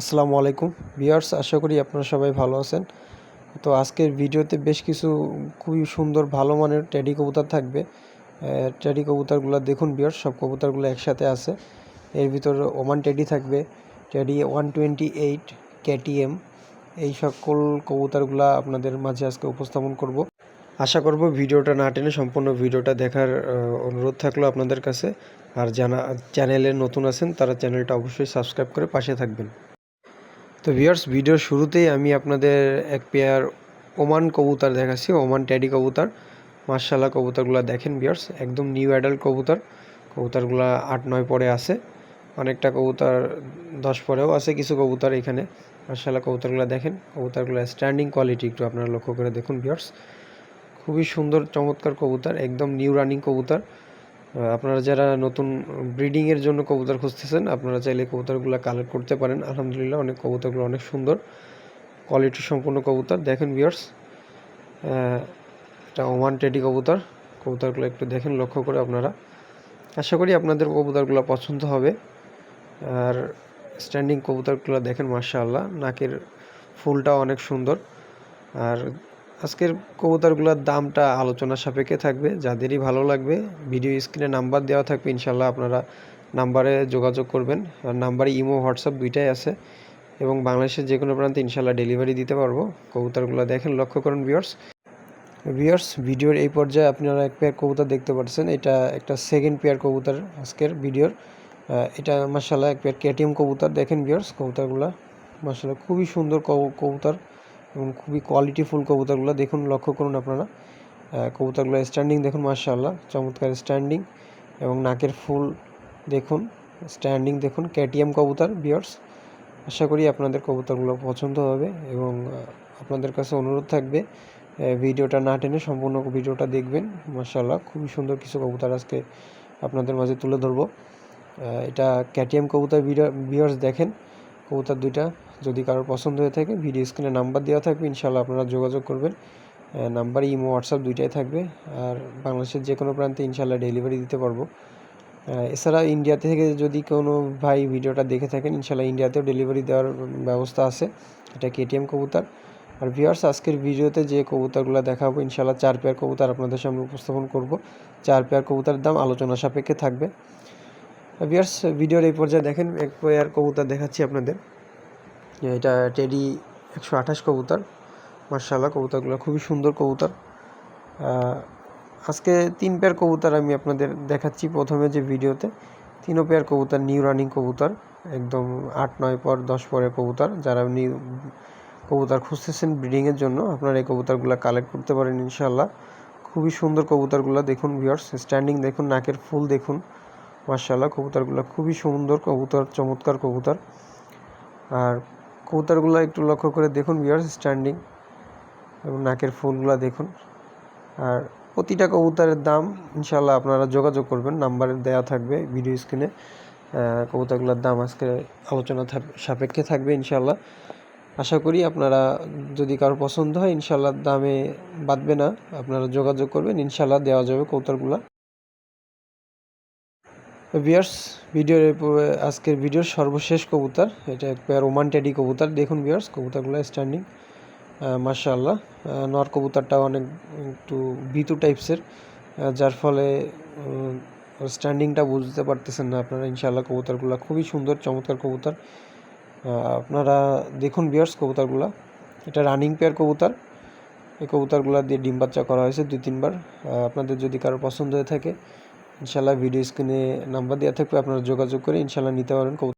আসসালামু আলাইকুম ভিউয়ার্স, আশা করি আপনারা সবাই ভালো আছেন। তো আজকের ভিডিওতে বেশ কিছু খুবই সুন্দর ভালো মানের টেডি কবুতর থাকবে। টেডি কবুতরগুলো দেখুন ভিউয়ার্স, সব কবুতরগুলো একসাথে আছে। এর ভিতরে ওমান টেডি থাকবে, টেডি 128 কেটিএম, এই সকল কবুতরগুলো আপনাদের মাঝে আজকে উপস্থাপন করব। আশা করব ভিডিওটা না টেনে সম্পূর্ণ ভিডিওটা দেখার অনুরোধ থাকলো আপনাদের কাছে। আর চ্যানেলে নতুন আছেন তারা চ্যানেলটা অবশ্যই সাবস্ক্রাইব করে পাশে থাকবেন। তো ভিউয়ার্স, ভিডিওর শুরুতেই আমি আপনাদের এক পেয়ার ওমান কবুতর দেখাচ্ছি, ওমান টেডি কবুতর। মাশাআল্লাহ, কবুতরগুলো দেখেন ভিউয়ার্স, একদম নিউ অ্যাডাল্ট কবুতর। কবুতরগুলো 8-9 পরে আছে, অনেকটা কবুতর 10 পরেও আছে কিছু কবুতর এখানে। মাশাআল্লাহ, কবুতরগুলো দেখেন, কবুতরগুলো স্ট্যান্ডিং কোয়ালিটি একটু আপনারা লক্ষ্য করে দেখুন ভিউয়ার্স। খুবই সুন্দর চমৎকার কবুতর, একদম নিউ রানিং কবুতর। আপনারা যারা নতুন ব্রিডিংয়ের জন্য কবুতর খুঁজতেছেন, আপনারা চাইলে কবুতরগুলো কালেক্ট করতে পারেন। আলহামদুলিল্লাহ, অনেক কবুতরগুলো অনেক সুন্দর কোয়ালিটি সম্পূর্ণ কবুতর। দেখেন ভিউয়ার্স, এটা ওমান টেডি কবুতর। কবুতরগুলো একটু দেখেন লক্ষ্য করে আপনারা। আশা করি আপনাদের কবুতরগুলো পছন্দ হবে। আর স্ট্যান্ডিং কবুতরগুলো দেখেন, মাশাআল্লাহ, নাকের ফুলটা অনেক সুন্দর। আর আজকের কবুতরগুলোর দামটা আলোচনা সাপেক্ষে থাকবে, যাদেরই ভালো লাগবে ভিডিও স্ক্রিনে নাম্বার দেওয়া থাকবে, ইনশাল্লাহ আপনারা নাম্বারে যোগাযোগ করবেন। আর নাম্বারে ইমো হোয়াটসঅ্যাপ দুইটাই আছে এবং বাংলাদেশের যে কোনো প্রান্তে ইনশাল্লাহ ডেলিভারি দিতে পারবো। কবুতরগুলো দেখেন লক্ষ্য করুন ভিউয়ার্স, ভিডিওর এই পর্যায়ে আপনারা এক পেয়ার কবুতর দেখতে পাচ্ছেন। এটা একটা সেকেন্ড পেয়ার কবুতর আজকের ভিডিওর। এটা মাশাআল্লাহ এক পেয়ার কেটিএম কবুতর। দেখেন ভিউয়ার্স, কবুতরগুলো মাশাআল্লাহ খুবই সুন্দর কবুতর এবং খুবই কোয়ালিটিফুল কবুতরগুলো দেখুন লক্ষ্য করুন আপনারা। কবুতরগুলো স্ট্যান্ডিং দেখুন, মাশাআল্লাহ চমৎকার স্ট্যান্ডিং এবং নাকের ফুল দেখুন, স্ট্যান্ডিং দেখুন। কেটিএম কবুতর ভিউয়ার্স, আশা করি আপনাদের কবুতরগুলো পছন্দ হবে এবং আপনাদের কাছে অনুরোধ থাকবে ভিডিওটা না টেনে সম্পূর্ণ ভিডিওটা দেখবেন। মাশাআল্লাহ, খুবই সুন্দর কিছু কবুতর আজকে আপনাদের মাঝে তুলে ধরবো। এটা কেটিএম কবুতর ভিউয়ার্স, দেখেন কবুতর দুইটা। যদি কারোর পছন্দ হয়ে থাকে ভিডিও স্ক্রিনে নাম্বার দেওয়া থাকবে, ইনশাআল্লাহ আপনারা যোগাযোগ করবেন। নাম্বার ইমো হোয়াটসঅ্যাপ দুইটাই থাকবে। আর বাংলাদেশের যে কোনো প্রান্তে ইনশাআল্লাহ ডেলিভারি দিতে পারবো। এছাড়া ইন্ডিয়া থেকে যদি কোনো ভাই ভিডিওটা দেখে থাকেন, ইনশাআল্লাহ ইন্ডিয়াতেও ডেলিভারি দেওয়ার ব্যবস্থা আছে। এটা কেটিএম কবুতর। আর ভিউয়ার্স, আজকের ভিডিওতে যে কবুতরগুলো দেখাবো, ইনশাআল্লাহ 4 পেয়ার কবুতর আপনাদের সামনে উপস্থাপন করব। 4 পেয়ার কবুতরের দাম আলোচনা সাপেক্ষে থাকবে। ভিউয়ার্স, ভিডিওর এই পর্যায়ে দেখেন এক পেয়ার কবুতর দেখাচ্ছি আপনাদের। এটা টেডি 128 কবুতর। মাশাআল্লাহ, কবুতরগুলো খুবই সুন্দর কবুতর। আজকে 3 পেয়ার কবুতর আমি আপনাদের দেখাচ্ছি প্রথমে যে ভিডিওতে। 3 পেয়ার কবুতর নিউ রানিং কবুতর, একদম 8-9 পর 10 পরের কবুতর। যারা নিউ কবুতর খুঁজতেছেন ব্রিডিংয়ের জন্য, আপনারা এই কবুতরগুলো কালেক্ট করতে পারেন ইনশাআল্লাহ। খুবই সুন্দর কবুতরগুলো দেখুন ভিউয়ার্স, স্ট্যান্ডিং দেখুন, নাকের ফুল দেখুন। মাশাআল্লাহ, কবুতরগুলো খুবই সুন্দর কবুতর, চমৎকার কবুতর। আর কবুতরগুলো একটু লক্ষ্য করে দেখুন ভিউয়ার্স, স্ট্যান্ডিং এবং নাকের ফুলগুলো দেখুন। আর প্রতিটা কবুতরের দাম ইনশাআল্লাহ আপনারা যোগাযোগ করবেন, নাম্বারে দেওয়া থাকবে ভিডিও স্ক্রিনে। কবুতরগুলোর দাম আজকে আলোচনা সাপেক্ষে থাকবে ইনশাআল্লাহ। আশা করি আপনারা যদি কারো পছন্দ হয়, ইনশাআল্লাহ দামে বাঁধবে না, আপনারা যোগাযোগ করবেন, ইনশাআল্লাহ দেওয়া যাবে কবুতরগুলো। ভিউয়ার্স, আজকের ভিডিওর সর্বশেষ কবুতর, এটা এক পেয়ার ওমান টেডি কবুতর। দেখুন ভিউয়ার্স, কবুতরগুলো স্ট্যান্ডিং মাশাআল্লাহ। নর কবুতরটা অনেক একটু ভীতু টাইপসের, যার ফলে স্ট্যান্ডিংটা বুঝতে পারতেছেন না আপনারা। ইনশাআল্লাহ কবুতরগুলো খুবই সুন্দর চমৎকার কবুতর। আপনারা দেখুন ভিউয়ার্স কবুতরগুলো। এটা রানিং পেয়ার কবুতর। এই কবুতরগুলো দিয়ে ডিম বাচ্চা করা হয়েছে 2-3 বার। আপনাদের যদি কারো পছন্দ হয়ে থাকে, ইনশাআল্লাহ ভিডিও স্ক্রিনে নাম্বার দেওয়া থাকবে, আপনারা যোগাযোগ করে ইনশাআল্লাহ নিতে পারবেন।